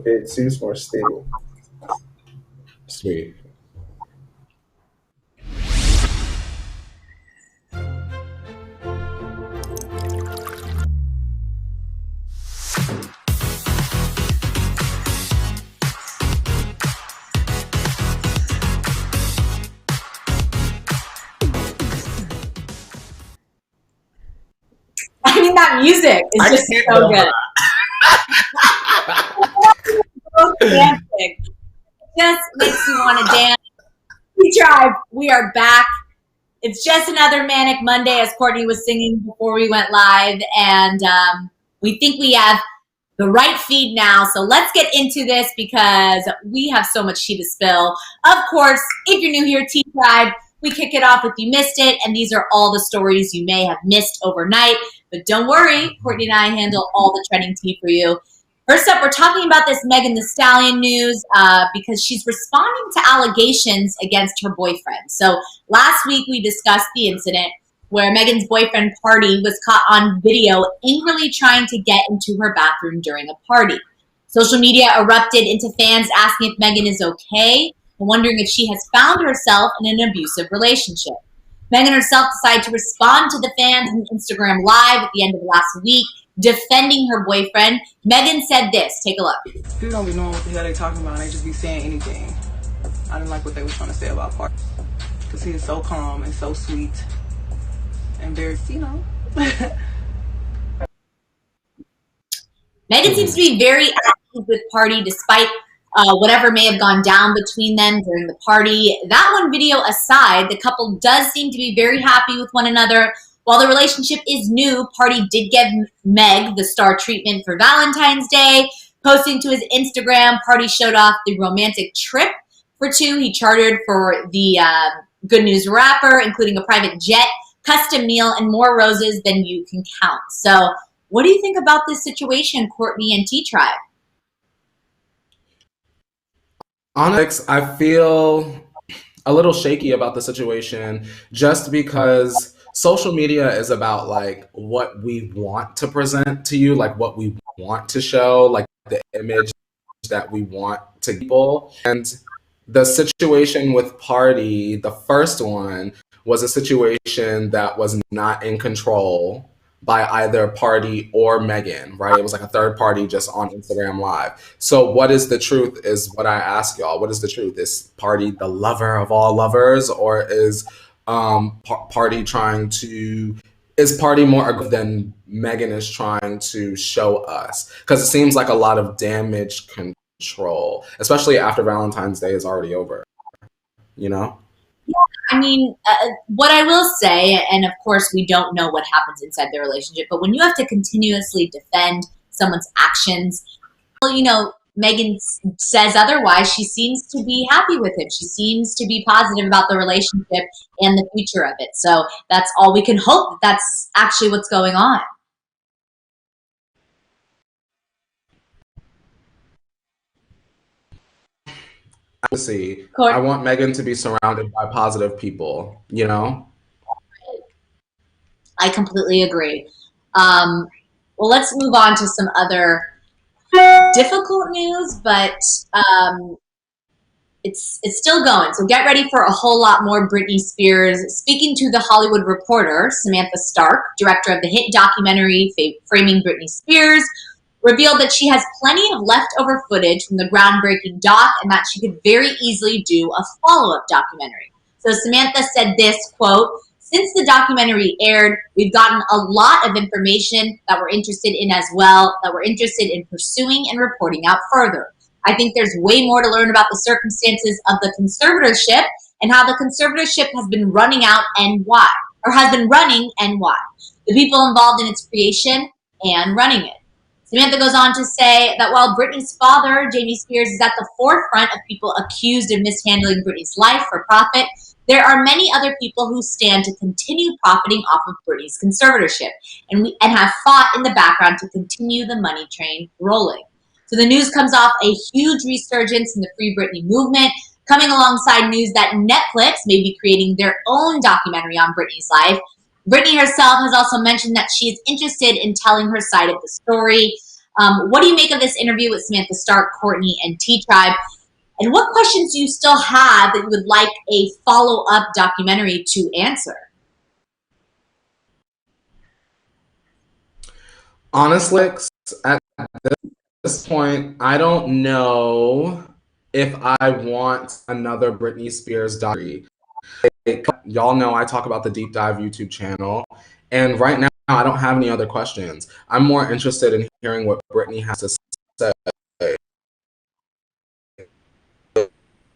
It seems more stable. Sweet. I mean, that music is just so good. Dancing. Just makes you want to dance. We are back. It's just another manic Monday, as Courtney was singing before we went live, and we think we have the right feed now. So let's get into this because we have so much tea to spill. Of course, if you're new here, Tea Tribe, we kick it off if you missed it, and these are all the stories you may have missed overnight. But don't worry, Courtney and I handle all the trending tea for you. First up, we're talking about this Megan Thee Stallion news because she's responding to allegations against her boyfriend. So last week we discussed the incident where Megan's boyfriend Party was caught on video angrily trying to get into her bathroom during a party. Social media erupted into fans asking if Megan is okay and wondering if she has found herself in an abusive relationship. Megan herself decided to respond to the fans on Instagram Live at the end of last week, defending her boyfriend. Megan said this. Take a look. People don't be knowing what the hell they talking about. They just be saying anything. I didn't like what they were trying to say about Party. Because he is so calm and so sweet. And very, Megan seems to be very active with Party despite whatever may have gone down between them during the party. That one video aside, the couple does seem to be very happy with one another. While the relationship is new, Party did give Meg the star treatment for Valentine's Day. Posting to his Instagram, Party showed off the romantic trip for two he chartered for the Good News rapper, including a private jet, custom meal, and more roses than you can count. So what do you think about this situation, Courtney and Tea Tribe? Onyx, I feel a little shaky about the situation just because social media is about like what we want to present to you, like what we want to show, like the image that we want to people. And the situation with Party, the first one, was a situation that was not in control by either Party or Megan, right? It was like a third party just on Instagram Live. So what is the truth is what I ask y'all. What is the truth? Is Party the lover of all lovers, or is Party trying to, is Party more aggressive than Megan is trying to show us? Because it seems like a lot of damage control, especially after Valentine's Day is already over, you know? Yeah, I mean, what I will say, and of course we don't know what happens inside the relationship, but when you have to continuously defend someone's actions, well, you know, Megan says otherwise. She seems to be happy with him. She seems to be positive about the relationship and the future of it. So that's all we can hope that that's actually what's going on. See, I want Megan to be surrounded by positive people, you know? I completely agree. Well, let's move on to some other difficult news, but it's still going. So get ready for a whole lot more Britney Spears. Speaking to The Hollywood Reporter, Samantha Stark, director of the hit documentary Framing Britney Spears, revealed that she has plenty of leftover footage from the groundbreaking doc and that she could very easily do a follow-up documentary. So Samantha said this, quote, "Since the documentary aired, we've gotten a lot of information that we're interested in as well, that we're interested in pursuing and reporting out further. I think there's way more to learn about the circumstances of the conservatorship and how the conservatorship has been running out and why, or has been running and why, the people involved in its creation and running it." Samantha goes on to say that while Britney's father, Jamie Spears, is at the forefront of people accused of mishandling Britney's life for profit, there are many other people who stand to continue profiting off of Britney's conservatorship and have fought in the background to continue the money train rolling. So the news comes off a huge resurgence in the Free Britney movement, coming alongside news that Netflix may be creating their own documentary on Britney's life. Britney herself has also mentioned that she is interested in telling her side of the story. What do you make of this interview with Samantha Stark, Courtney, and T-Tribe? And what questions do you still have that you would like a follow-up documentary to answer? Honestly, at this point, I don't know if I want another Britney Spears documentary. Y'all know I talk about the Deep Dive YouTube channel, and right now I don't have any other questions. I'm more interested in hearing what Britney has to say.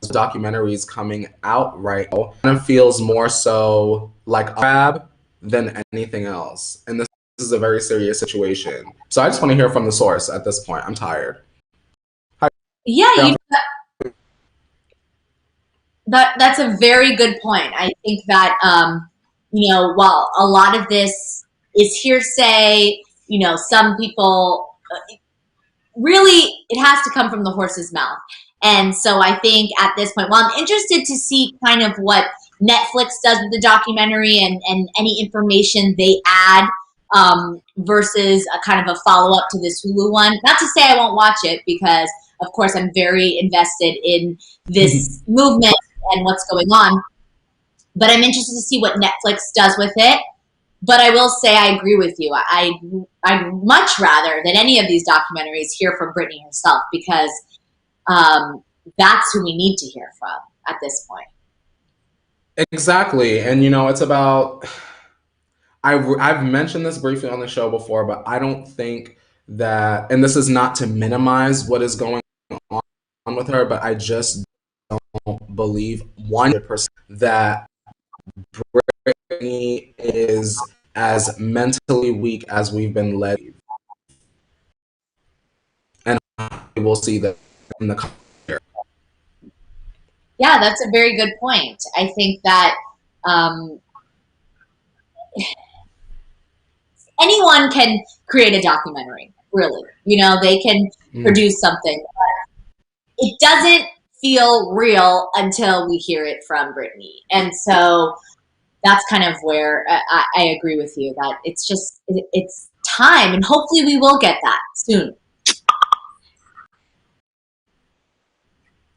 Documentaries coming out right now kind of feels more so like a grab than anything else, and this is a very serious situation. So I just want to hear from the source at this point. I'm tired. Yeah, that's a very good point. I think that while a lot of this is hearsay, some people really it has to come from the horse's mouth. And so I think at this point, while I'm interested to see kind of what Netflix does with the documentary and any information they add versus a kind of a follow-up to this Hulu one. Not to say I won't watch it because, of course, I'm very invested in this movement and what's going on. But I'm interested to see what Netflix does with it. But I will say I agree with you. I'd much rather than any of these documentaries hear from Britney herself because that's who we need to hear from at this point. Exactly. And, it's about, I've mentioned this briefly on the show before, but I don't think that, and this is not to minimize what is going on with her, but I just don't believe 100% that Britney is as mentally weak as we've been led. And we'll see that in the coming year. Yeah, that's a very good point. I think that anyone can create a documentary, really. They can produce something. But it doesn't feel real until we hear it from Britney. And so that's kind of where I agree with you that it's time, and hopefully we will get that soon.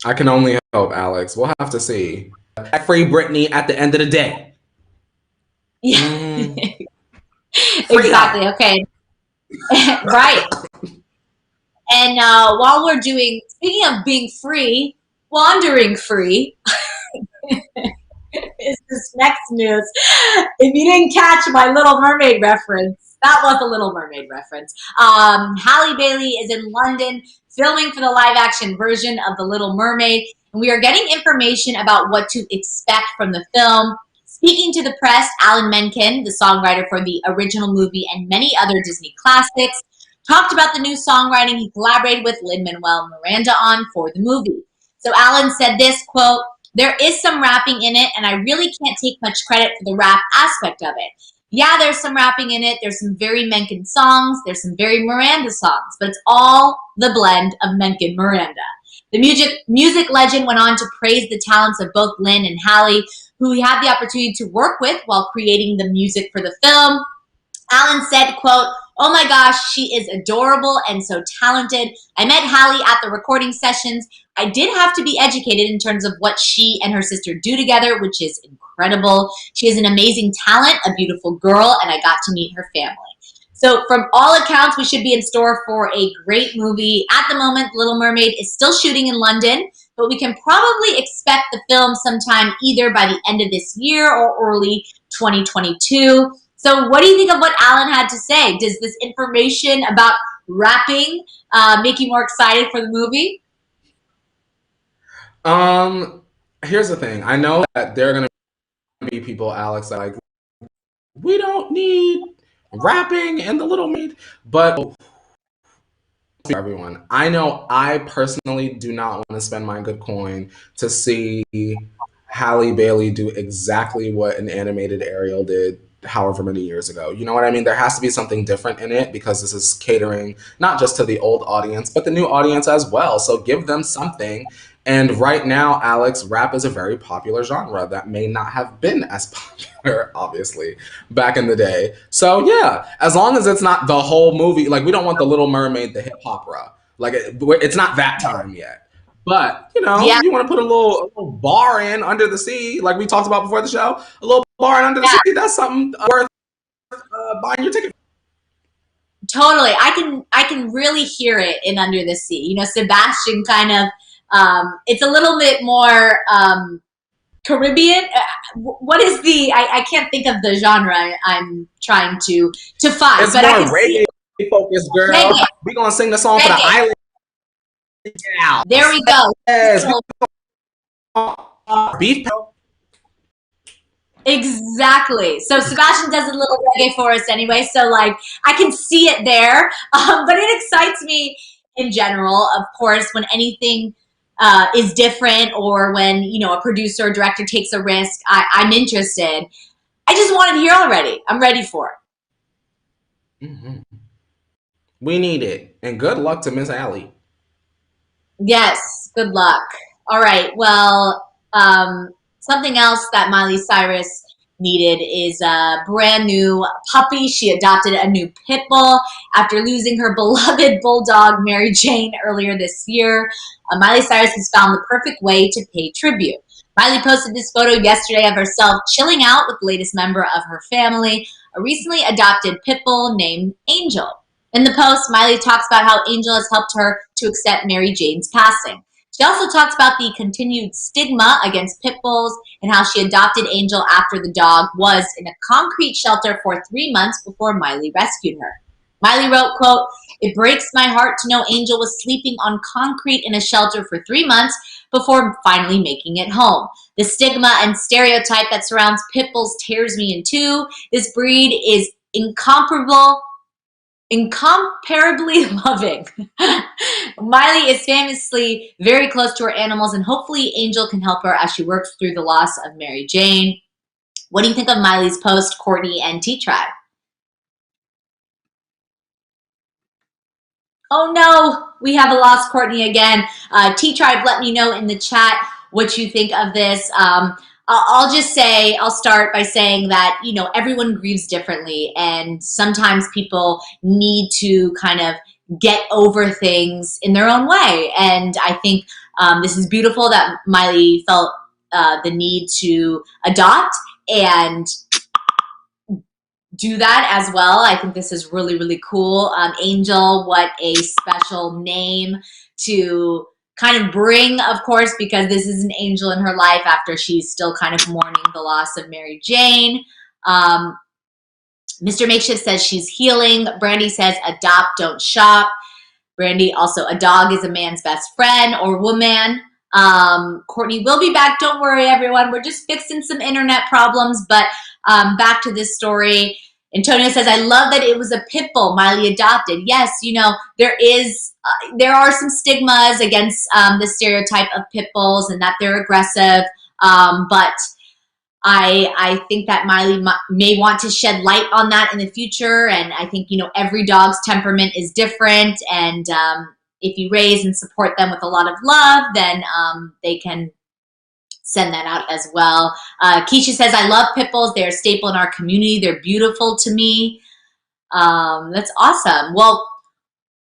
I can only hope, Alex. We'll have to see. Free Britney at the end of the day. Yeah. Exactly. Okay. Right. And while we're speaking of being free, wandering free, is this next news. If you didn't catch my Little Mermaid reference, that was a Little Mermaid reference. Halle Bailey is in London filming for the live action version of The Little Mermaid, and we are getting information about what to expect from the film. Speaking to the press, Alan Menken, the songwriter for the original movie and many other Disney classics, talked about the new songwriting he collaborated with Lin-Manuel Miranda on for the movie. So Alan said this, quote, "There is some rapping in it, and I really can't take much credit for the rap aspect of it. Yeah, there's some rapping in it. There's some very Menken songs. There's some very Miranda songs, but it's all the blend of Menken Miranda." The music legend went on to praise the talents of both Lin and Halle, who he had the opportunity to work with while creating the music for the film. Alan said, quote, "Oh my gosh, she is adorable and so talented. I met Halle at the recording sessions. I did have to be educated in terms of what she and her sister do together, which is incredible. She is an amazing talent, a beautiful girl, and I got to meet her family." So from all accounts, we should be in store for a great movie. At the moment, Little Mermaid is still shooting in London, but we can probably expect the film sometime either by the end of this year or early 2022. So what do you think of what Alan had to say? Does this information about rapping make you more excited for the movie? Here's the thing. I know that there are going to be people, Alex, that like, we don't need rapping in The Little Mermaid, but for everyone, I know I personally do not want to spend my good coin to see Halle Bailey do exactly what an animated Ariel did however many years ago. You know what I mean? There has to be something different in it because this is catering not just to the old audience, but the new audience as well. So give them something. And right now, Alex, rap is a very popular genre that may not have been as popular, obviously, back in the day. So yeah, as long as it's not the whole movie, like we don't want the Little Mermaid, the hip opera. Like it's not that time yet. But you know, Yeah, you want to put a little bar in under the sea, like we talked about before the show, a little bar in under the yeah, sea. That's something worth buying your ticket. totally. I can really hear it in Under the Sea. You know, Sebastian kind of it's a little bit more Caribbean. What is the? I can't think of the genre I'm trying to find, It's but I more can see reggae focused, girl. reggae. We gonna sing the song for the Reggae. island There gals. we go. Yes, So, beef. exactly. So Sebastian does a little reggae for us anyway. So like I can see it there. But it excites me in general, of course, when anything is different or when, you know, a producer or director takes a risk, I'm interested. I just want it here already. I'm ready for it. Mhm. We need it, and good luck to Miss Allie. Yes, good luck. All right. Well, something else that Miley Cyrus needed is a brand new puppy. She adopted a new pit bull after losing her beloved bulldog, Mary Jane, earlier this year. Miley Cyrus has found the perfect way to pay tribute. Miley posted this photo yesterday of herself chilling out with the latest member of her family, a recently adopted pit bull named Angel. In the post, Miley talks about how Angel has helped her to accept Mary Jane's passing. She also talks about the continued stigma against pit bulls and how she adopted Angel after the dog was in a concrete shelter for 3 months before Miley rescued her. Miley wrote, quote, "It breaks my heart to know Angel was sleeping on concrete in a shelter for 3 months before finally making it home. The stigma and stereotype that surrounds pit bulls tears me in two. This breed is incomparably loving." Miley is famously very close to her animals, and hopefully Angel can help her as she works through the loss of Mary Jane. What do you think of Miley's post, Courtney and T-Tribe? Oh no, we have a lost Courtney again. T-Tribe, let me know in the chat what you think of this. I'll just say, I'll start by saying that, you know, everyone grieves differently, and sometimes people need to kind of get over things in their own way. And I think this is beautiful that Miley felt the need to adopt and do that as well. I think this is really, really cool. Angel, what a special name to kind of bring, of course, because this is an angel in her life after she's still kind of mourning the loss of Mary Jane. Mr. Makeshift says she's healing. Brandy says adopt, don't shop. Brandy also, a dog is a man's best friend or woman. Courtney will be back. Don't worry, everyone. We're just fixing some internet problems. But back to this story. Antonio says, I love that it was a pit bull Miley adopted. Yes, you know, there are some stigmas against the stereotype of pit bulls and that they're aggressive. But I think that Miley may want to shed light on that in the future. And I think, you know, every dog's temperament is different. And if you raise and support them with a lot of love, then they can send that out as well. Keisha says, I love pit bulls. They're a staple in our community. They're beautiful to me. That's awesome. Well,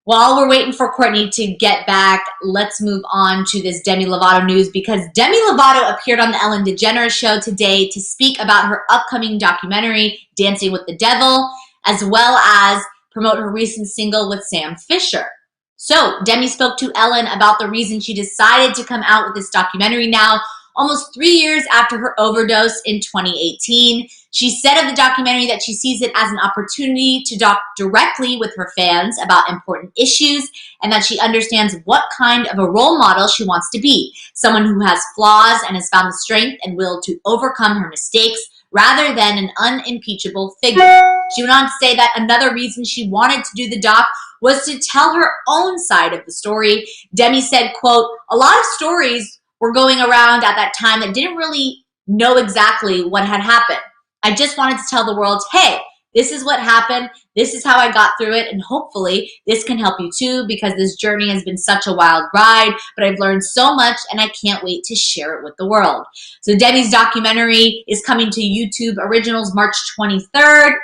while we're waiting for Courtney to get back, let's move on to this Demi Lovato news, because Demi Lovato appeared on the Ellen DeGeneres show today to speak about her upcoming documentary, Dancing with the Devil, as well as promote her recent single with Sam Fisher. So Demi spoke to Ellen about the reason she decided to come out with this documentary now, almost 3 years after her overdose in 2018. She said of the documentary that she sees it as an opportunity to talk directly with her fans about important issues, and that she understands what kind of a role model she wants to be, someone who has flaws and has found the strength and will to overcome her mistakes rather than an unimpeachable figure. She went on to say that another reason she wanted to do the doc was to tell her own side of the story. Demi said, quote, a lot of stories were going around at that time that didn't really know exactly what had happened. I just wanted to tell the world, hey, this is what happened. This is how I got through it. And hopefully this can help you too, because this journey has been such a wild ride, but I've learned so much and I can't wait to share it with the world. So Demi's documentary is coming to YouTube Originals March 23rd.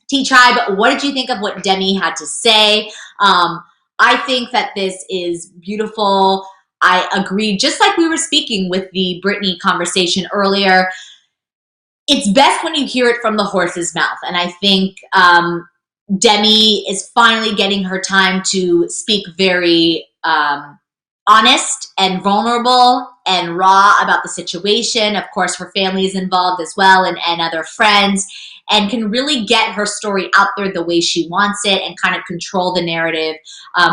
T-Tribe, what did you think of what Demi had to say? I think that this is beautiful. I agree, just like we were speaking with the Britney conversation earlier, it's best when you hear it from the horse's mouth. And I think Demi is finally getting her time to speak very honest and vulnerable and raw about the situation. Of course, her family is involved as well, and other friends, and can really get her story out there the way she wants it and kind of control the narrative,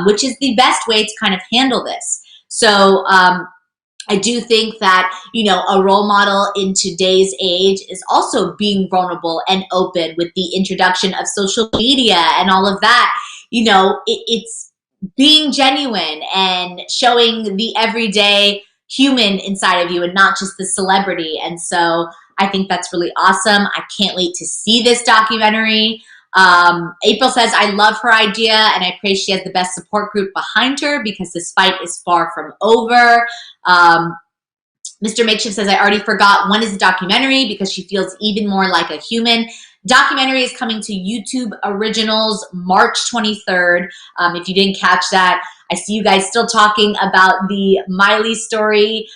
which is the best way to kind of handle this. So I do think that, you know, a role model in today's age is also being vulnerable and open with the introduction of social media and all of that. You know, it's being genuine and showing the everyday human inside of you and not just the celebrity. And so I think that's really awesome. I can't wait to see this documentary. April says, I love her idea and I pray she has the best support group behind her because this fight is far from over. Mr. Makeshift says, I already forgot when is the documentary because she feels even more like a human. Documentary is coming to YouTube Originals March 23rd. If you didn't catch that, I see you guys still talking about the Miley story.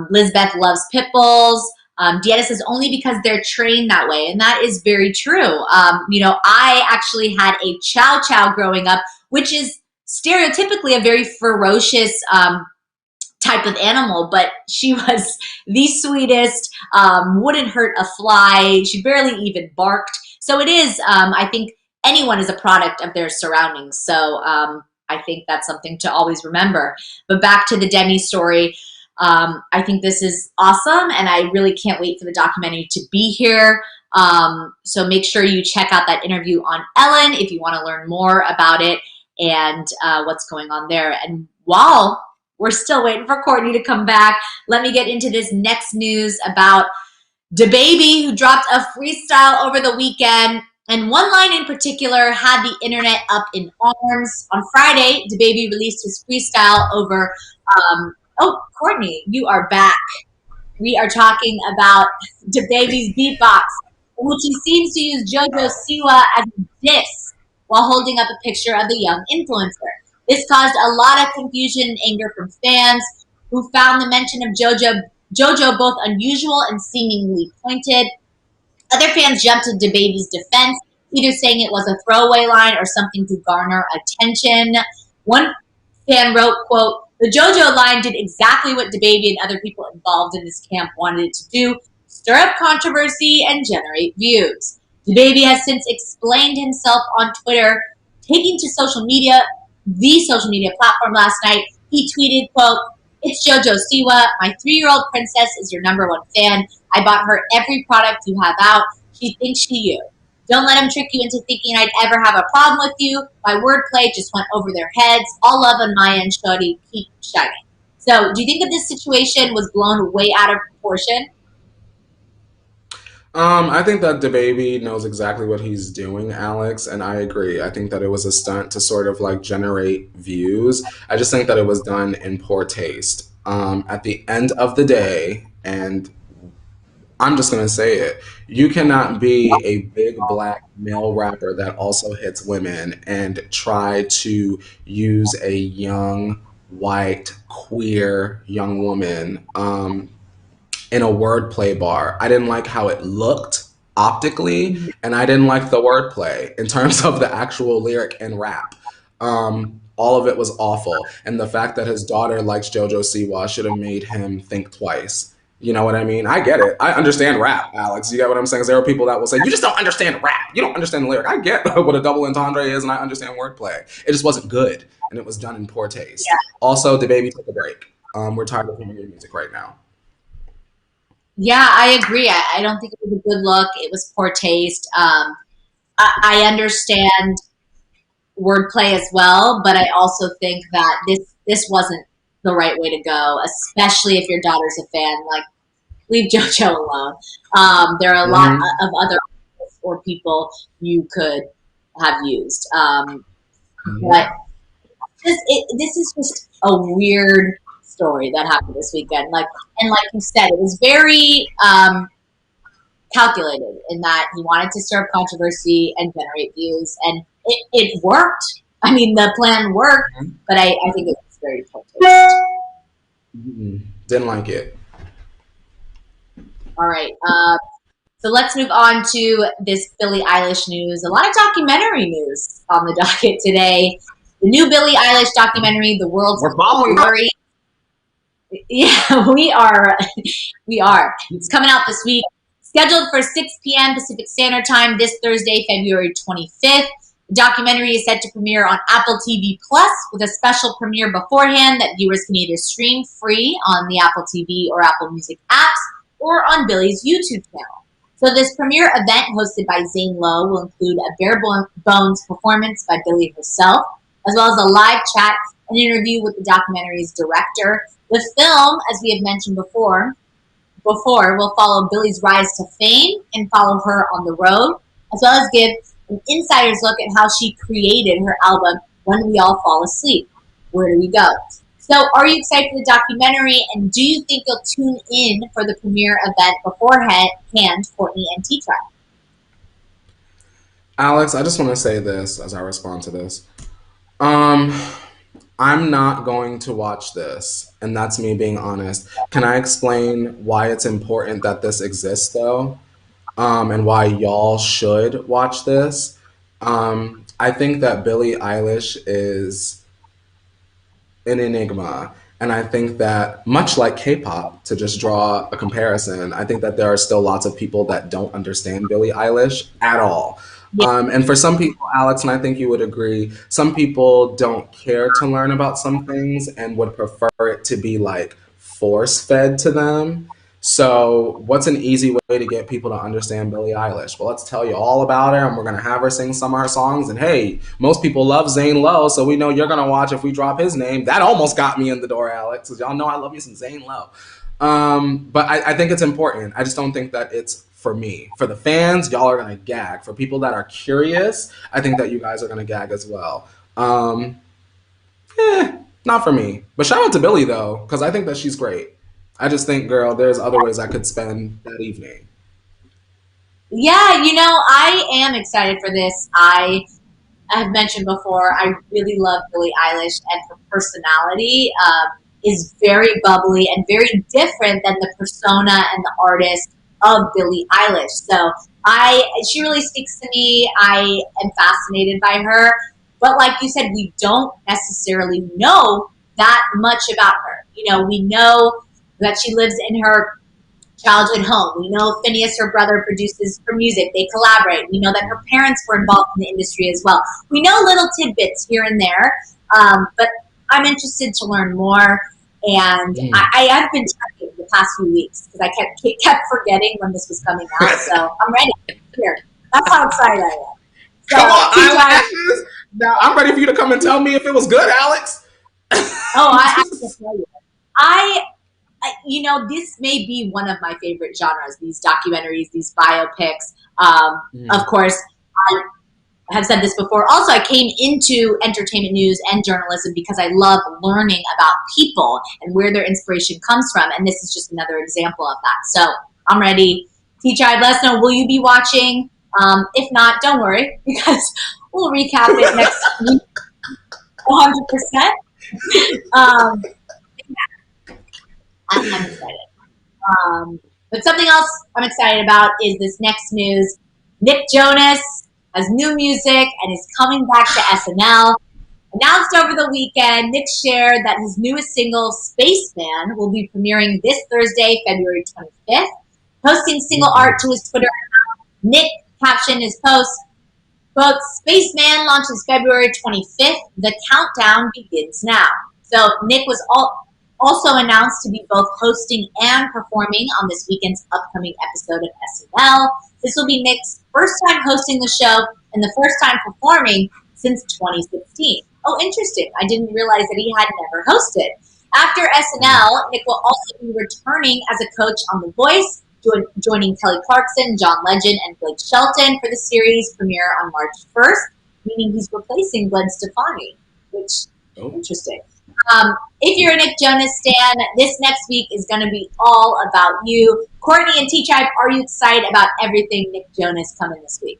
Lizbeth loves pit bulls. Deanna says only because they're trained that way. And that is very true. You know, I actually had a Chow Chow growing up, which is stereotypically a very ferocious type of animal, but she was the sweetest, wouldn't hurt a fly. She barely even barked. So it is, I think anyone is a product of their surroundings. So I think that's something to always remember. But back to the Demi story. I think this is awesome, and I really can't wait for the documentary to be here. So make sure you check out that interview on Ellen if you want to learn more about it and what's going on there. And while we're still waiting for Courtney to come back, let me get into this next news about DaBaby, who dropped a freestyle over the weekend. And one line in particular had the internet up in arms. On Friday, DaBaby released his freestyle over oh, Courtney, you are back. We are talking about DaBaby's beatbox, in which he seems to use JoJo Siwa as a diss while holding up a picture of the young influencer. This caused a lot of confusion and anger from fans who found the mention of JoJo both unusual and seemingly pointed. Other fans jumped to DaBaby's defense, either saying it was a throwaway line or something to garner attention. One fan wrote, quote, the JoJo line did exactly what DaBaby and other people involved in this camp wanted it to do, stir up controversy and generate views. DaBaby has since explained himself on Twitter, taking to social media, the social media platform last night. He tweeted, quote, it's JoJo Siwa. My 3-year-old princess is your #1 fan. I bought her every product you have out. She thinks she you. Don't let them trick you into thinking I'd ever have a problem with you. My wordplay just went over their heads. All love on my end, shorty. Keep shining. So do you think that this situation was blown way out of proportion? I think that DaBaby knows exactly what he's doing, Alex, and I agree. I think that it was a stunt to sort of like generate views. I just think that it was done in poor taste. At the end of the day, and I'm just gonna say it, you cannot be a big black male rapper that also hits women and try to use a young, white, queer young woman in a wordplay bar. I didn't like how it looked optically, and I didn't like the wordplay in terms of the actual lyric and rap. All of it was awful, and the fact that his daughter likes JoJo Siwa should have made him think twice. You know what I mean? I get it. I understand rap, Alex. You get what I'm saying? 'Cause there are people that will say, you just don't understand rap. You don't understand the lyric. I get what a double entendre is, and I understand wordplay. It just wasn't good, and it was done in poor taste. Yeah. Also, DaBaby, take a break. We're tired of hearing your music right now. Yeah, I agree. I don't think it was a good look. It was poor taste. I understand wordplay as well, but I also think that this wasn't the right way to go, especially if your daughter's a fan. Like, leave JoJo alone. There are a lot Hmm. of other artists or people you could have used. But this is just a weird story that happened this weekend. Like you said, it was very calculated in that he wanted to stir up controversy and generate views, and it worked. I mean, the plan worked, but I think it was very poor taste. Didn't like it. All right. So let's move on to this Billie Eilish news. A lot of documentary news on the docket today. The new Billie Eilish documentary, The World's We're following up. Glory. Yeah, we are. We are. It's coming out this week. Scheduled for 6 p.m. Pacific Standard Time this Thursday, February 25th. The documentary is set to premiere on Apple TV Plus with a special premiere beforehand that viewers can either stream free on the Apple TV or Apple Music apps or on Billie's YouTube channel. So this premiere event hosted by Zane Lowe will include a bare bones performance by Billie herself, as well as a live chat and interview with the documentary's director. The film, as we have mentioned before, will follow Billie's rise to fame and follow her on the road, as well as give an insider's look at how she created her album When We All Fall Asleep. Where do we go? So are you excited for the documentary, and do you think you'll tune in for the premiere event beforehand, Courtney and T-Tribe? Alex, I just want to say this as I respond to this. Um, I'm not going to watch this, and that's me being honest. Can I explain why it's important that this exists, though? And why y'all should watch this? I think that Billie Eilish is an enigma. And I think that, much like K pop, to just draw a comparison, I think that there are still lots of people that don't understand Billie Eilish at all. Yeah. And for some people, Alex, and I think you would agree, some people don't care to learn about some things and would prefer it to be like force fed to them. So, what's an easy way to get people to understand Billie Eilish? Well, let's tell you all about her, and we're gonna have her sing some of her songs. And hey, most people love Zane Lowe, so we know you're gonna watch if we drop his name. That almost got me in the door, Alex, because y'all know I love me some Zane Lowe. But I think it's important. I just don't think that it's for me. For the fans, y'all are gonna gag. For people that are curious, I think that you guys are gonna gag as well. Um, Not for me. But shout out to Billie though, because I think that she's great. I just think, girl, there's other ways I could spend that evening. Yeah, I am excited for this. I have mentioned before, I really love Billie Eilish, and her personality is very bubbly and very different than the persona and the artist of Billie Eilish. So she really speaks to me. I am fascinated by her. But like you said, we don't necessarily know that much about her. We know that she lives in her childhood home. We know Phineas, her brother, produces her music. They collaborate. We know that her parents were involved in the industry as well. We know little tidbits here and there, but I'm interested to learn more. And I have been checking the past few weeks because I kept forgetting when this was coming out. So I'm ready. Here. That's how excited I am. So, Come on, Alex! Now I'm ready for you to come and tell me if it was good, Alex. I can tell you. This may be one of my favorite genres, these documentaries, these biopics. Of course, I have said this before. Also, I came into entertainment news and journalism because I love learning about people and where their inspiration comes from. And this is just another example of that. So I'm ready. T-Tribe, let us know, will you be watching? If not, don't worry, because we'll recap it next week 100%. I'm excited. But something else I'm excited about is this next news. Nick Jonas has new music and is coming back to SNL. Announced over the weekend, Nick shared that his newest single, Spaceman, will be premiering this Thursday, February 25th. Posting single art to his Twitter account, Nick captioned his post, quote, Spaceman launches February 25th. The countdown begins now. So Nick was also announced to be both hosting and performing on this weekend's upcoming episode of SNL. This will be Nick's first time hosting the show and the first time performing since 2016. Oh, interesting. I didn't realize that he had never hosted. After SNL, Nick will also be returning as a coach on The Voice, joining Kelly Clarkson, John Legend, and Blake Shelton for the series premiere on March 1st, meaning he's replacing Gwen Stefani, which interesting. If you're a Nick Jonas stan, this next week is going to be all about you. Courtney and T-Tribe, are you excited about everything Nick Jonas coming this week?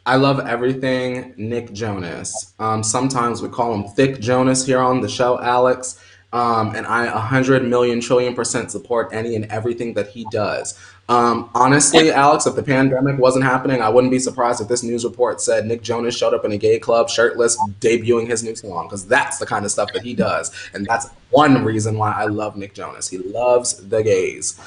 I love everything Nick Jonas. Sometimes we call him Thick Jonas here on the show, Alex. And I 100 million trillion % support any and everything that he does. Honestly, Alex, if the pandemic wasn't happening, I wouldn't be surprised if this news report said Nick Jonas showed up in a gay club shirtless, debuting his new song, because that's the kind of stuff that he does. And that's one reason why I love Nick Jonas. He loves the gays.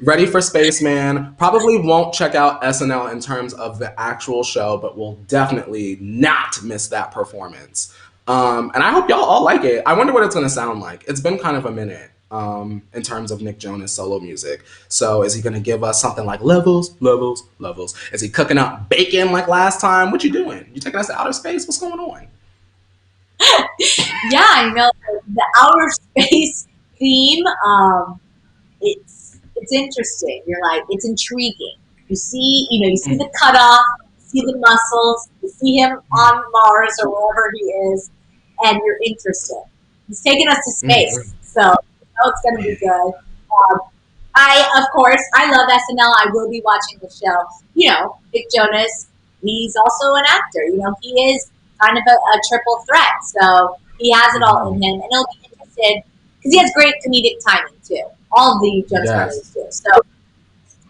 Ready for Spaceman. Probably won't check out SNL in terms of the actual show, but will definitely not miss that performance. And I hope y'all all like it. I wonder what it's going to sound like. It's been kind of a minute in terms of Nick Jonas solo music. So is he going to give us something like levels, levels, levels? Is he cooking up bacon like last time? What you doing? You taking us to outer space? What's going on? Yeah, I know the outer space theme. It's interesting. You're like, it's intriguing. You see the cutoff, you see the muscles, you see him on Mars or wherever he is, and you're interested. He's taking us to space, so it's going to be good. I love SNL. I will be watching the show. Nick Jonas, he's also an actor. He is kind of a triple threat, so he has it all in him, and he'll be interested because he has great comedic timing too. All of the Jonas Brothers do. So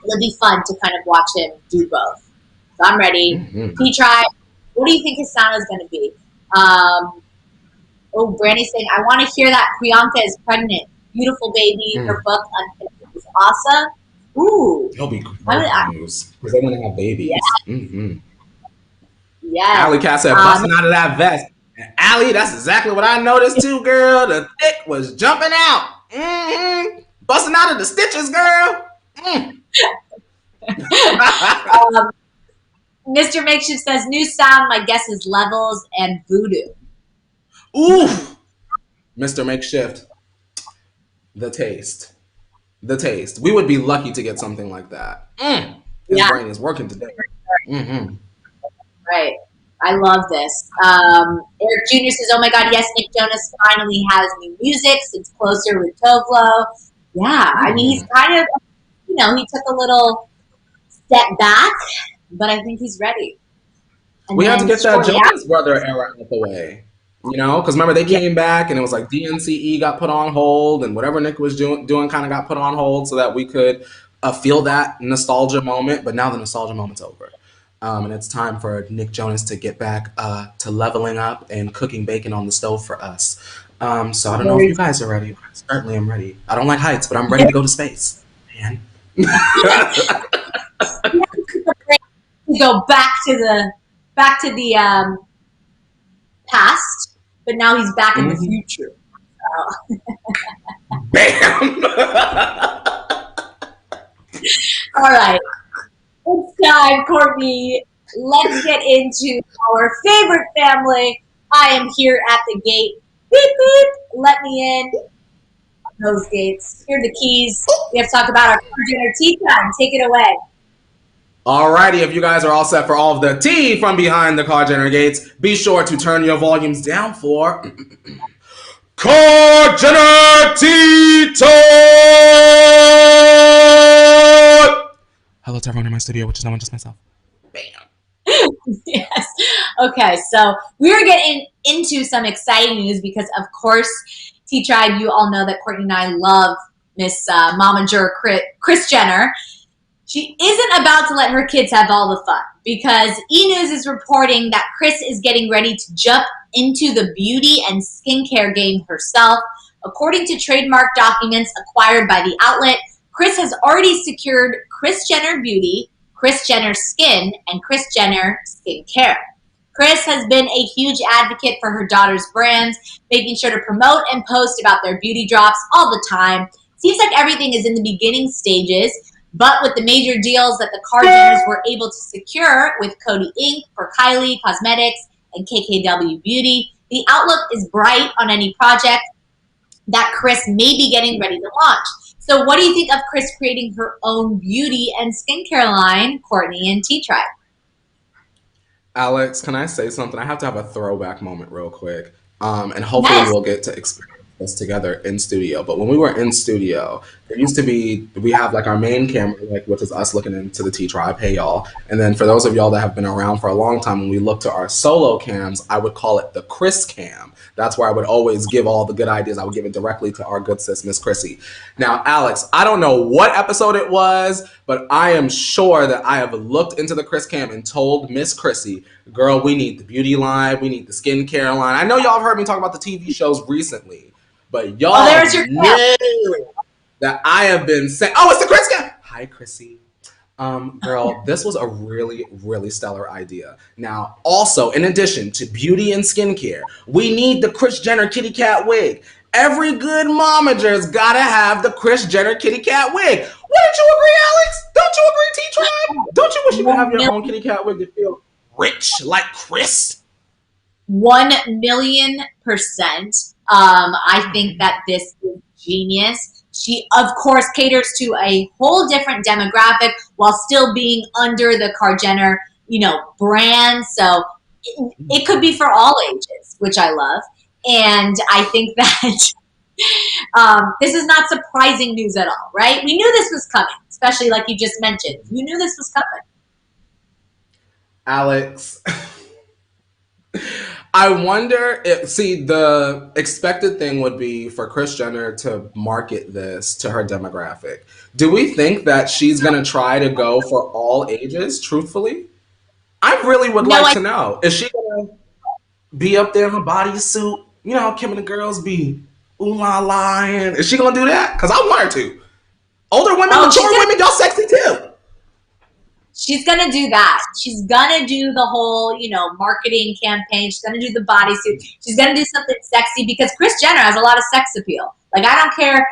it'll be fun to kind of watch him do both. So I'm ready. T-Tribe, what do you think his sound is going to be? Brandy's saying, I want to hear that Priyanka is pregnant. Beautiful baby. Her book Unfinished is awesome. Ooh. It'll be great news because they want to have babies. Yeah. Yes. Allie Cat said, busting out of that vest. And Allie, that's exactly what I noticed too, girl. The thick was jumping out. Busting out of the stitches, girl. Mr. Makeshift says, new sound, my guess is levels and voodoo. Ooh. Mr. Makeshift. The taste. We would be lucky to get something like that. His brain is working today. Right. I love this. Eric Jr. says, oh my God, yes, Nick Jonas finally has new music since Closer with Tovlo. Yeah, I mean, he's kind of, he took a little step back, but I think he's ready. And we had to get that Jonas Brother era out the way, because remember they came back and it was like DNCE got put on hold and whatever Nick was doing kind of got put on hold so that we could feel that nostalgia moment. But now the nostalgia moment's over. And it's time for Nick Jonas to get back to leveling up and cooking bacon on the stove for us. So I don't know if you guys are ready. I certainly am ready. I don't like heights, but I'm ready to go to space, man. We go back to the past, but now he's back in the future. Bam! All right. It's time, Courtney. Let's get into our favorite family. I am here at the gate. Beep, beep. Let me in. Those gates. Here are the keys. We have to talk about our dinner tea time. Take it away. Alrighty, if you guys are all set for all of the tea from behind the car Jenner gates, be sure to turn your volumes down for Car Jenner Tea Time! Hello to everyone in my studio, which is no one, just myself. Bam. Yes. Okay, so we're getting into some exciting news because, of course, T-Tribe, you all know that Courtney and I love Miss Momager Kris Jenner. She isn't about to let her kids have all the fun because E! News is reporting that Kris is getting ready to jump into the beauty and skincare game herself. According to trademark documents acquired by the outlet, Kris has already secured Kris Jenner Beauty, Kris Jenner Skin, and Kris Jenner Skincare. Kris has been a huge advocate for her daughter's brands, making sure to promote and post about their beauty drops all the time. Seems like everything is in the beginning stages, but with the major deals that the Kardashians were able to secure with Coty Inc. for Kylie Cosmetics and KKW Beauty, the outlook is bright on any project. that Kris may be getting ready to launch. So what do you think of Kris creating her own beauty and skincare line, Courtney and T-Tribe? Alex, can I say something? I have to have a throwback moment real quick. And hopefully Yes. we'll get to experience this together in studio. But when we were in studio, there used to be, we have like our main camera, like which is us looking into the T Tribe, hey y'all. And then for those of y'all that have been around for a long time, when we look to our solo cams, I would call it the Kris cam. That's where I would always give all the good ideas. I would give it directly to our good sis, Miss Chrissy. Now, Alex, I don't know what episode it was, but I am sure that I have looked into the Kris cam and told Miss Chrissy, girl, we need the beauty line, we need the skincare line. I know y'all have heard me talk about the TV shows recently, but y'all There's your know that I have been saying, oh, it's the Kris cam. Hi, Chrissy. Girl, this was a really, really stellar idea. Now, also, in addition to beauty and skincare, we need the Kris Jenner kitty cat wig. Every good momager's gotta have the Kris Jenner kitty cat wig. Wouldn't you agree, Alex? Don't you agree, T-Tribe? Don't you wish you could have your own kitty cat wig to feel rich like Kris? 1,000,000%. I think that this is genius. She, of course, caters to a whole different demographic while still being under the Jenner, brand. So it could be for all ages, which I love. And I think that this is not surprising news at all, right? We knew this was coming, especially like you just mentioned. You knew this was coming. Alex, I wonder if, see, the expected thing would be for Kris Jenner to market this to her demographic. Do we think that she's going to try to go for all ages, truthfully? I really would like to know. Is she going to be up there in a bodysuit? You know how Kim and the girls be ooh la la, and is she going to do that? Because I want her to. Older women, mature women, y'all sexy too. She's going to do that. She's going to do the whole, marketing campaign. She's going to do the bodysuit. She's going to do something sexy because Kris Jenner has a lot of sex appeal. Like, I don't care,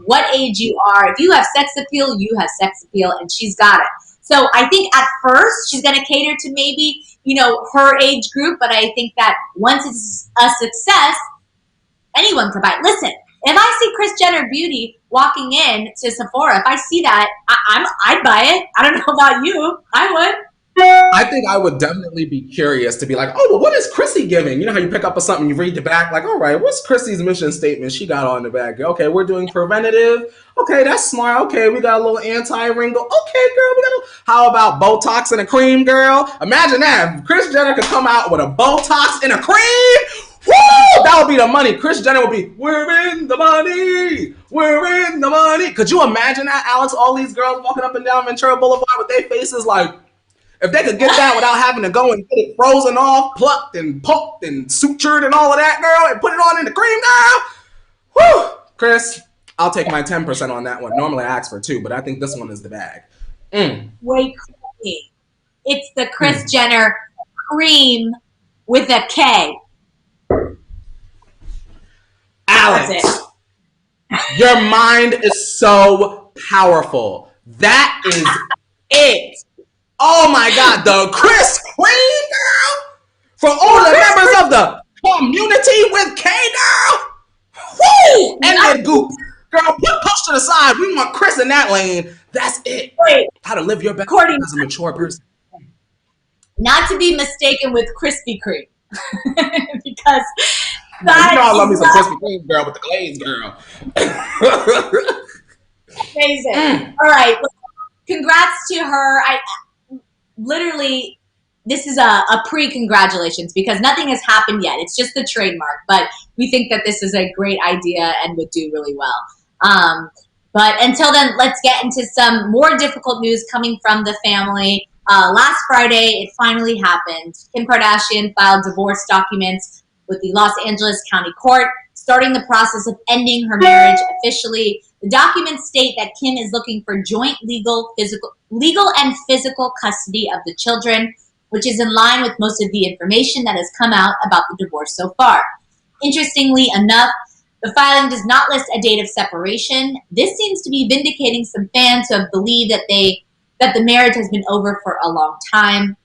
what age you are. If you have sex appeal, you have sex appeal, and she's got it. So I think at first she's going to cater to maybe, her age group. But I think that once it's a success, anyone can buy it. Listen, if I see Kris Jenner Beauty walking in to Sephora, if I see that, I'd buy it. I don't know about you. I would. I think I would definitely be curious to be like, oh, well, what is Chrissy giving? You know how you pick up something, you read the back, like, all right, what's Chrissy's mission statement she got on the back? Okay, we're doing preventative. Okay, that's smart. Okay, we got a little anti-wrinkle. Okay, girl, how about Botox and a cream, girl? Imagine that. If Kris Jenner could come out with a Botox and a cream, woo! That would be the money. Kris Jenner would be, we're in the money. We're in the money. Could you imagine that, Alex? All these girls walking up and down Ventura Boulevard with their faces like, if they could get that without having to go and get it frozen off, plucked and poked and sutured and all of that, girl, and put it on in the cream, girl. Whew. Kris, I'll take my 10% on that one. Normally I ask for 2, but I think this one is the bag. Wait, it's the Kris Jenner cream with a K. Alex, your mind is so powerful. That is it. Oh my God, the Kris Queen, girl! For all the members of the community with K, girl! Woo! And then Goop. Girl, push to the side. We want Kris in that lane. That's it. Wait. How to live your best Courtney, as a mature person. Not to be mistaken with Krispy Kreme. Because you know I love me some Krispy Kreme, girl, with the glaze, girl. Amazing. All right. Well, congrats to her. Literally, this is a pre-congratulations because nothing has happened yet. It's just the trademark, but we think that this is a great idea and would do really well. But until then, let's get into some more difficult news coming from the family. Last Friday, it finally happened. Kim Kardashian filed divorce documents with the Los Angeles County Court, starting the process of ending her marriage officially. The documents state that Kim is looking for joint legal and physical custody of the children, which is in line with most of the information that has come out about the divorce so far. Interestingly enough, the filing does not list a date of separation. This seems to be vindicating some fans who have believed that the marriage has been over for a long time.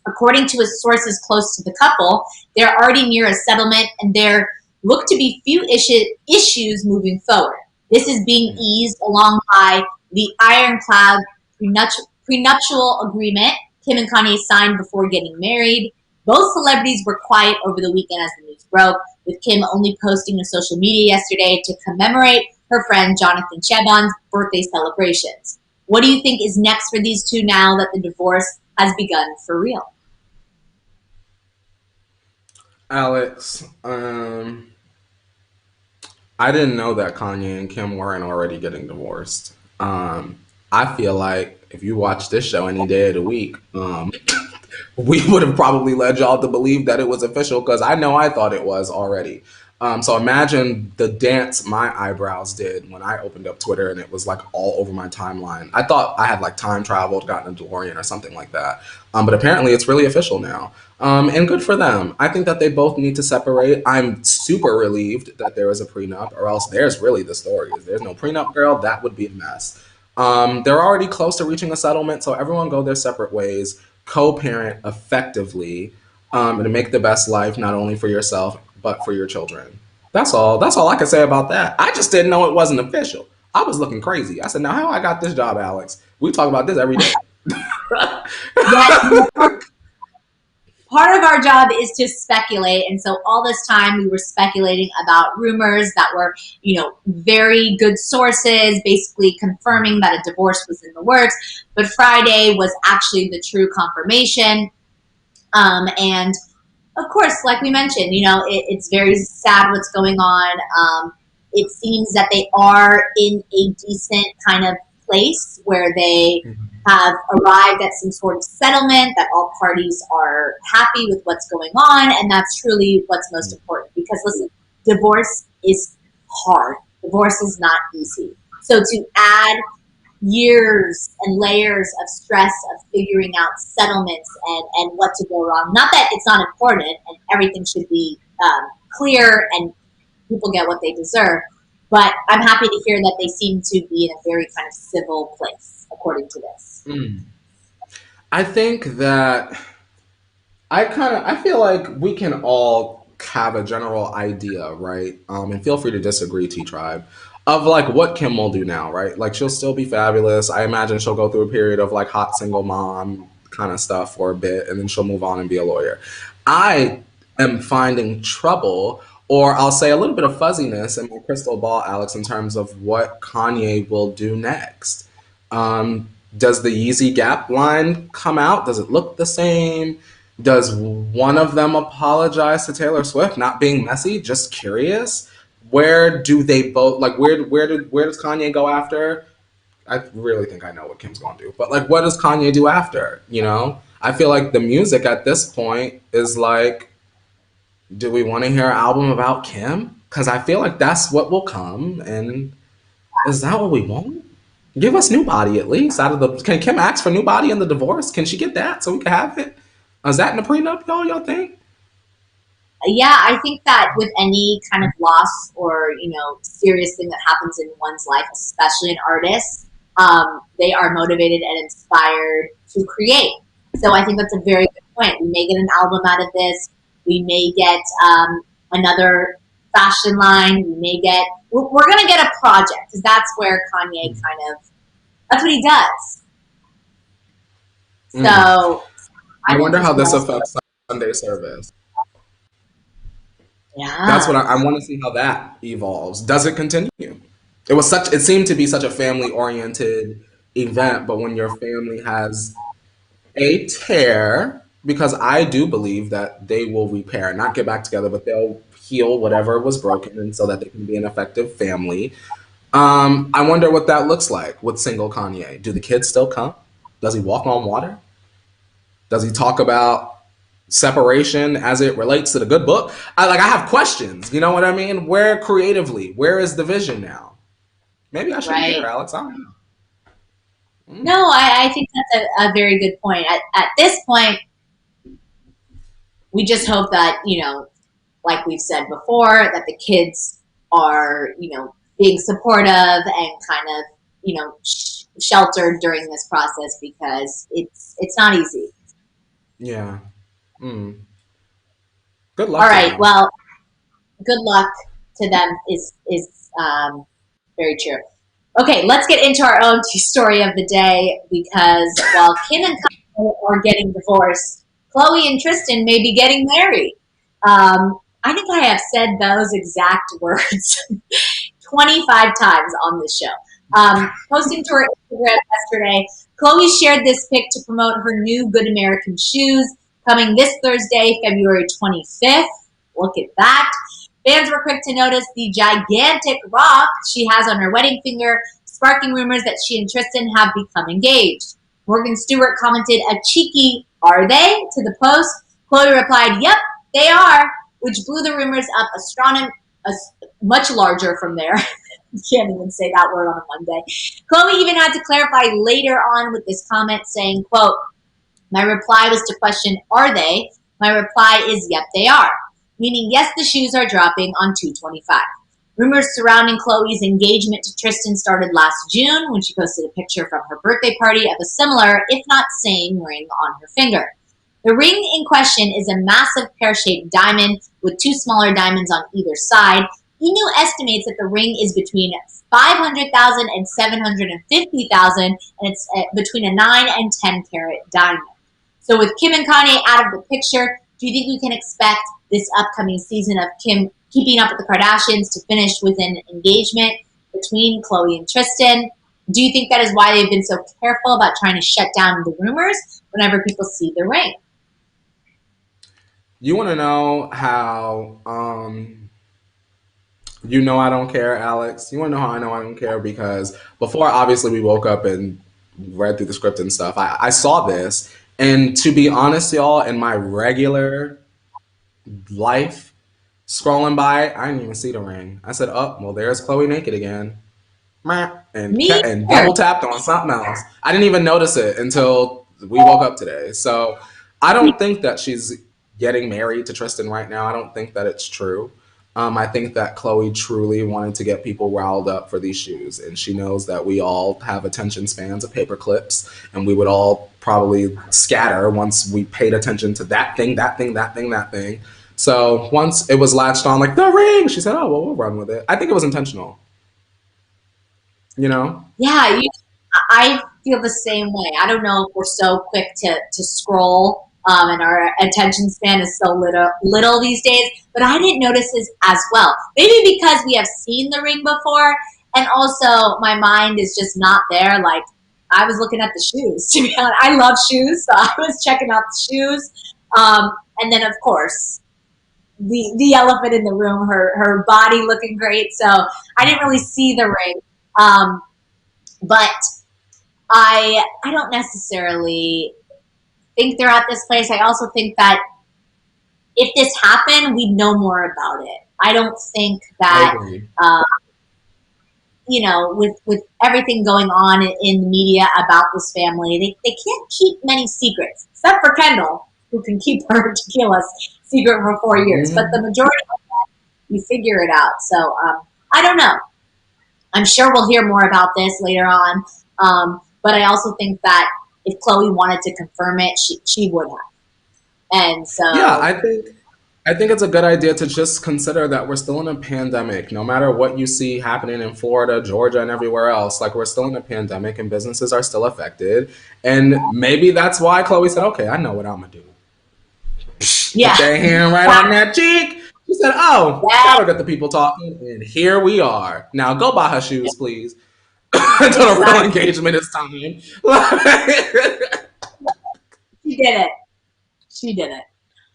According to his sources close to the couple, they're already near a settlement and they're look to be few issues moving forward. This is being eased along by the ironclad prenuptial agreement Kim and Kanye signed before getting married. Both celebrities were quiet over the weekend as the news broke, with Kim only posting to social media yesterday to commemorate her friend Jonathan Cheban's birthday celebrations. What do you think is next for these two now that the divorce has begun for real? Alex, I didn't know that Kanye and Kim weren't already getting divorced. I feel like if you watch this show any day of the week, we would have probably led y'all to believe that it was official because I know I thought it was already. So imagine the dance my eyebrows did when I opened up Twitter and it was like all over my timeline. I thought I had like time traveled, gotten a DeLorean or something like that. But apparently it's really official now. And good for them. I think that they both need to separate. I'm super relieved that there is a prenup, or else there's really the story. If there's no prenup, girl, that would be a mess. They're already close to reaching a settlement, so everyone go their separate ways, co-parent effectively, and to make the best life not only for yourself but for your children. That's all. That's all I can say about that. I just didn't know it wasn't official. I was looking crazy. I said, "Now how I got this job, Alex? We talk about this every day." Yes, part of our job is to speculate, and so all this time we were speculating about rumors that were, very good sources basically confirming that a divorce was in the works, but Friday was actually the true confirmation. And of course, like we mentioned, it's very sad what's going on. It seems that they are in a decent kind of place where they have arrived at some sort of settlement, that all parties are happy with what's going on, and that's truly what's most important. Because listen, divorce is hard. Divorce is not easy. So to add years and layers of stress of figuring out settlements and what to go wrong, not that it's not important and everything should be clear and people get what they deserve, but I'm happy to hear that they seem to be in a very kind of civil place, according to this. I think that I feel like we can all have a general idea, right? And feel free to disagree, T Tribe, of like what Kim will do now, right? Like she'll still be fabulous. I imagine she'll go through a period of like hot single mom kind of stuff for a bit, and then she'll move on and be a lawyer. I am finding trouble, or I'll say a little bit of fuzziness in my crystal ball, Alex, in terms of what Kanye will do next. Does the Yeezy Gap line come out? Does it look the same? Does one of them apologize to Taylor Swift? Not being messy, just curious. Where do they both like? Where does Kanye go after? I really think I know what Kim's gonna do, but like, what does Kanye do after? I feel like the music at this point is like, do we want to hear an album about Kim? Because I feel like that's what will come, and is that what we want? Give us New Body at least out of the. Can Kim ask for New Body in the divorce? Can she get that so we can have it? Is that in the prenup, y'all? Y'all think? Yeah, I think that with any kind of loss or serious thing that happens in one's life, especially an artist, they are motivated and inspired to create. So I think that's a very good point. We may get an album out of this. We may get another fashion line. We may get. We're going to get a project because that's where Kanye that's what he does. So I wonder how this affects Sunday service. That's Yeah. what I want to see how that evolves. Does it continue? It seemed to be such a family oriented event, but when your family has a tear, because I do believe that they will repair, not get back together, but they'll heal whatever was broken, and so that they can be an effective family. I wonder what that looks like with single Kanye. Do the kids still come? Does he walk on water? Does he talk about separation as it relates to the good book? I have questions. You know what I mean? Where creatively, where is the vision now? Maybe I shouldn't care, Right. Alex. I don't know. No, I think that's a very good point. At this point, we just hope that, like we've said before, that the kids are, being supportive and kind of, sheltered during this process because it's not easy. Yeah. Mm. Good All luck to right. them. Well, good luck to them is very true. Okay, let's get into our own story of the day because while Kim and Kanye are getting divorced, Chloe and Tristan may be getting married. I think I have said those exact words 25 times on this show. Posting to her Instagram yesterday, Chloe shared this pic to promote her new Good American shoes coming this Thursday, February 25th. Look at that. Fans were quick to notice the gigantic rock she has on her wedding finger, sparking rumors that she and Tristan have become engaged. Morgan Stewart commented a cheeky, "Are they?" to the post. Chloe replied, "Yep, they are," which blew the rumors up much larger from there. Can't even say that word on a Monday. Chloe even had to clarify later on with this comment saying, quote, "My reply was to question, are they? My reply is, yep, they are." Meaning, yes, the shoes are dropping on 2/25. Rumors surrounding Chloe's engagement to Tristan started last June when she posted a picture from her birthday party of a similar, if not same, ring on her finger. The ring in question is a massive pear-shaped diamond with two smaller diamonds on either side. Inu estimates that the ring is between 500,000 and 750,000, and it's between a 9 and 10 carat diamond. So with Kim and Kanye out of the picture, do you think we can expect this upcoming season of Kim keeping up with the Kardashians to finish with an engagement between Chloe and Tristan? Do you think that is why they've been so careful about trying to shut down the rumors whenever people see the ring? You want to know how, I don't care, Alex? You want to know how I know I don't care? Because before, obviously, we woke up and read through the script and stuff, I saw this. And to be honest, y'all, in my regular life, scrolling by, I didn't even see the ring. I said, oh, well, there's Chloe naked again. Me And either. double tapped on something else. I didn't even notice it until we woke up today. So I don't think that she's getting married to Tristan right now. I don't think that it's true. I think that Chloe truly wanted to get people riled up for these shoes, and she knows that we all have attention spans of paper clips, and we would all probably scatter once we paid attention to that thing, that thing, that thing, that thing. So once it was latched on, like the ring, she said, "Oh well, we'll run with it." I think it was intentional. You know? Yeah, I feel the same way. I don't know if we're so quick to scroll, and our attention span is so little these days, but I didn't notice this as well. Maybe because we have seen the ring before, and also my mind is just not there. Like, I was looking at the shoes, to be honest. I love shoes, so I was checking out the shoes. And then, of course, the elephant in the room, her body looking great. So I didn't really see the ring. Um, but I don't necessarily think they're at this place. I also think that if this happened, we'd know more about it. I don't think I that agree. uh, with everything going on in the media about this family, they can't keep many secrets, except for Kendall, who can keep her tequila's secret for 4 years. But the Hmm. majority of that, you figure it out. So I don't know. I'm sure we'll hear more about this later on. But I also think that if Chloe wanted to confirm it, she would have. And Yeah, so, I think it's a good idea to just consider that we're still in a pandemic. No matter what you see happening in Florida, Georgia, and everywhere else, like we're still in a pandemic and businesses are still affected. And maybe that's why Chloe said, "Okay, I know what I'm gonna do." yeah, Put that hand right on that cheek. She said, "Oh, that that'll get the people talking." And here we are. Now go buy her shoes, please. Until the real exactly. engagement is time. She did it. She did it.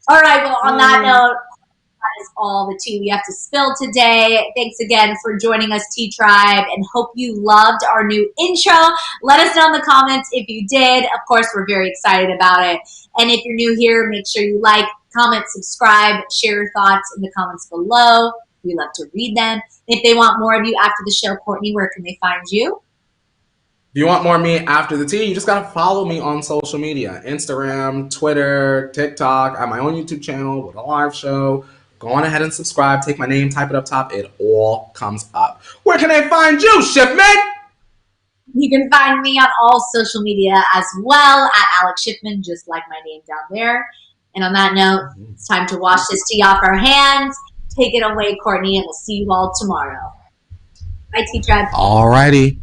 All right. Well, on that Um, note, that is all the tea we have to spill today. Thanks again for joining us, Tea Tribe, and hope you loved our new intro. Let us know in the comments if you did. Of course, we're very excited about it. And if you're new here, make sure you like, comment, subscribe, share your thoughts in the comments below. We love to read them. If they want more of you after the show, Courtney, where can they find you? If you want more of me after the tea, you just gotta follow me on social media: Instagram, Twitter, TikTok. I have my own YouTube channel with a live show. Go on ahead and subscribe. Take my name, type it up top. It all comes up. Where can I find you, shipment? You can find me on all social media as well at Alex Shipman, just like my name down there. And on that note, it's time to wash this tea off our hands. Take it away, Courtney, and we'll see you all tomorrow. Bye, T-Tribe. Alrighty.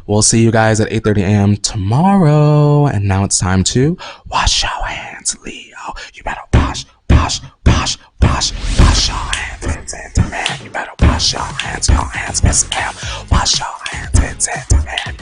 We'll see you guys at 8:30 a.m. tomorrow. And now it's time to wash your hands, Leo. You better wash your hands. It's man. You better wash your hands, Miss Ma'am. Wash your hands, it's man.